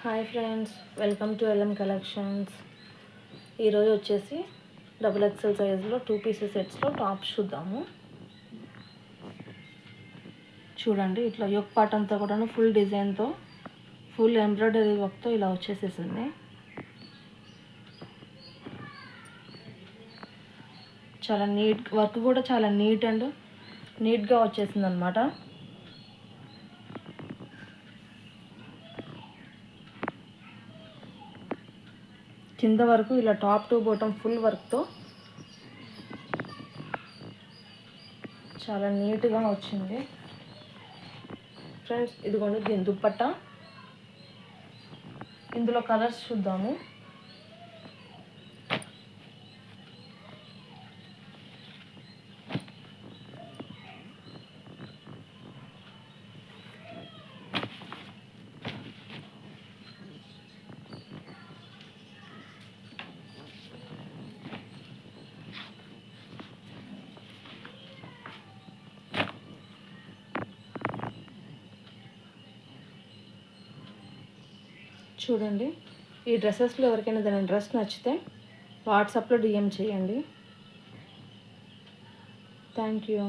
Hi friends, welcome to LM collections. ఈరోజు వచ్చేసి double XL సైజులో 2 పీసెస్ సెట్స్లో టాప్స్ చూద్దాము. చూడండి, ఇట్లా యోక్ పార్ట్ అంతా కూడా ఫుల్ డిజైన్తో, ఫుల్ ఎంబ్రాయిడరీ వర్క్తో ఇలా వచ్చేసేసింది. చాలా వర్క్ కూడా చాలా నీట్గా వచ్చేసింది అనమాట. కింద వరకు ఇలా టాప్ టు బాటమ్ ఫుల్ వర్క్తో చాలా నీట్గా వచ్చింది ఫ్రెండ్స్. ఇదిగోండి దీని దుప్పట్టా. ఇందులో కలర్స్ చూద్దాము. చూడండి, ఈ డ్రెస్సెస్లో ఎవరికైనా ఏదైనా డ్రెస్ నచ్చితే వాట్సాప్లో డిఎం చేయండి. Thank you.